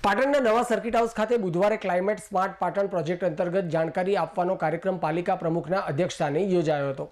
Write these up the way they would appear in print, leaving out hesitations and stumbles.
પાટણના નવા circuit house ખાતે બુધવારે ક્લાઇમેટ સ્માર્ટ પાટણ પ્રોજેક્ટ અંતર્ગત જાણકારી આપવાનો કાર્યક્રમ પાલિકા પ્રમુખના અધ્યક્ષસ્થાને યોજાયો હતો।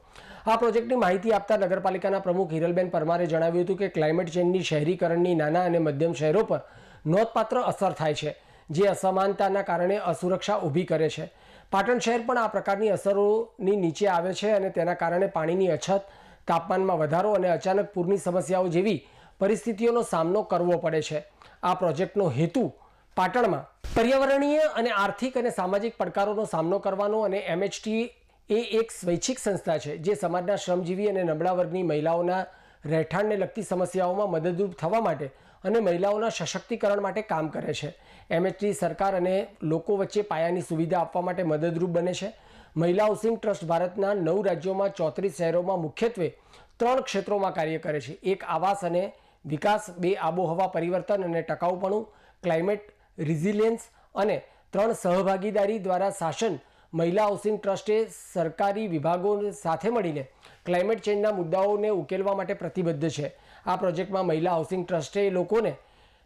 આ પ્રોજેક્ટની માહિતી આપતા નગરપાલિકાના પ્રમુખ હિરલબેન પરમારે જણાવ્યું હતું કે ક્લાઇમેટ ચેન્જની શહેરીકરણની નાના અને મધ્યમ શહેરો પર નોંધપાત્ર અસર થાય છે, જે અસમાનતાના કારણે અસુરક્ષા ઊભી કરે છે। પાટણ શહેર પણ આ પ્રકારની અસરોની નીચે આવે છે અને તેના કારણે પાણીની અછત, તાપમાનમાં વધારો અને અચાનક પૂરની સમસ્યાઓ જેવી પરિસ્થિતિઓનો સામનો કરવો પડે છે। આ પ્રોજેક્ટનો હેતુ પાટણમાં પર્યાવરણીય અને આર્થિક અને સામાજિક પડકારોનો સામનો કરવાનો અને એમએચટી એ એક સ્વૈચ્છિક સંસ્થા છે જે સમાજના શ્રમજીવી અને નબળા વર્ગની મહિલાઓના રહેઠાણને લગતી સમસ્યાઓમાં મદદરૂપ થવા માટે અને મહિલાઓના સશક્તિકરણ માટે કામ કરે છે। એમએચટી સરકાર અને લોકો વચ્ચે પાયાની સુવિધા આપવા માટે મદદરૂપ બને છે। મહિલા હાઉસિંગ ટ્રસ્ટ ભારતના 9 રાજ્યોમાં 34 શહેરોમાં મુખ્યત્વે 3 ક્ષેત્રોમાં કાર્ય કરે છે। એક આવાસ અને વિકાસ, 2 આબોહવા પરિવર્તન અને ટકાઉપણું, ક્લાઇમેટ રિઝિલિયન્સ અને 3 સહભાગીદારી દ્વારા શાસન। મહિલા હાઉસિંગ ટ્રસ્ટે સરકારી વિભાગો સાથે મળીને ક્લાઇમેટ ચેન્જના મુદ્દાઓને ઉકેલવા માટે પ્રતિબદ્ધ છે। આ પ્રોજેક્ટમાં મહિલા હાઉસિંગ ટ્રસ્ટે લોકોને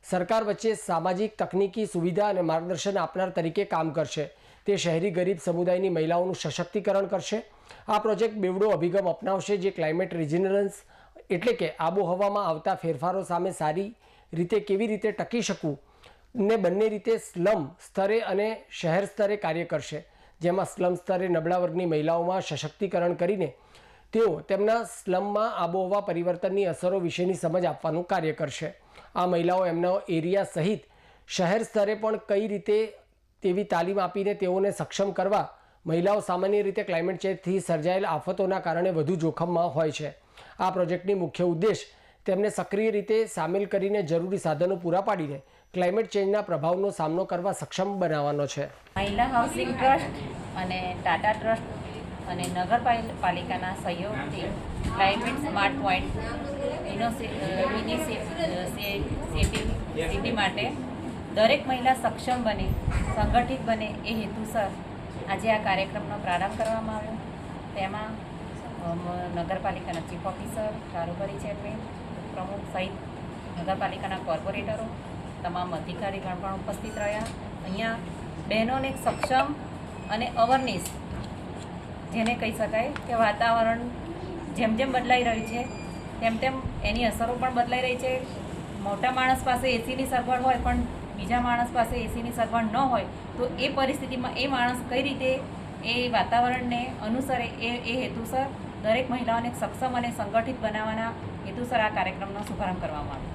સરકાર વચ્ચે સામાજિક, તકનીકી સુવિધા અને માર્ગદર્શન આપનાર તરીકે કામ કરશે। તે શહેરી ગરીબ સમુદાયની મહિલાઓનું સશક્તિકરણ કરશે। આ પ્રોજેક્ટ બેવડો અભિગમ અપનાવશે જે ક્લાઇમેટ રિઝિલિયન્સ એટલે કે આબોહવામાં આવતા ફેરફારો સામે સારી રીતે કેવી રીતે ટકી શકવું ને બંને રીતે સ્લમ સ્તરે અને શહેર સ્તરે કાર્ય કરશે, જેમાં સ્લમ સ્તરે નબળા વર્ગની મહિલાઓમાં સશક્તિકરણ કરીને તેઓ તેમના સ્લમમાં આબોહવા પરિવર્તનની અસરો વિશેની સમજ આપવાનું કાર્ય કરશે। આ મહિલાઓ એમના એરિયા સહિત શહેર સ્તરે પણ કઈ રીતે તેવી તાલીમ આપીને તેઓને સક્ષમ કરવા। મહિલાઓ સામાન્ય રીતે ક્લાઇમેટ ચેન્જથી સર્જાયેલ આફતોના કારણે વધુ જોખમમાં હોય છે। આ પ્રોજેક્ટની મુખ્ય ઉદ્દેશ તેમને સક્રિય રીતે સામેલ કરીને જરૂરી સાધનો પૂરા પાડીને ક્લાઇમેટ ચેન્જના પ્રભાવનો સામનો કરવા સક્ષમ બનાવવાનો છે। મહિલા હાઉસિંગ ટ્રસ્ટ અને ટાટા ટ્રસ્ટ અને નગરપાલિકાના સહયોગથી ક્લાઇમેટ સ્માર્ટ પોઈન્ટ ઇનિશિયેટિવ માટે દરેક મહિલા સક્ષમ બને, સંગઠિત બને એ હેતુસર આજે આ કાર્યક્રમનો પ્રારંભ કરવામાં આવ્યો। તેમાં નગરપાલિકાના ચીફ ઓફિસર, કારોબારી ચેરમેન, પ્રમુખ સહિત નગરપાલિકાના કોર્પોરેટરો, તમામ અધિકારીગણ પણ ઉપસ્થિત રહ્યા। અહીંયા બહેનોને એક સક્ષમ અને અવેરનેસ, જેને કહી શકાય કે વાતાવરણ જેમ જેમ બદલાઈ રહ્યું છે તેમ તેમ એની અસરો પણ બદલાઈ રહી છે। મોટા માણસ પાસે એસીની સગવડ હોય પણ બીજા માણસ પાસે એસીની સગવડ ન હોય તો એ પરિસ્થિતિમાં એ માણસ કઈ રીતે એ વાતાવરણને અનુસરે એ હેતુસર દરેક મહિલાઓને સક્ષમ અને સંગઠિત બનાવવાના હેતુસર આ કાર્યક્રમનો શુભારંભ કરવામાં આવ્યો।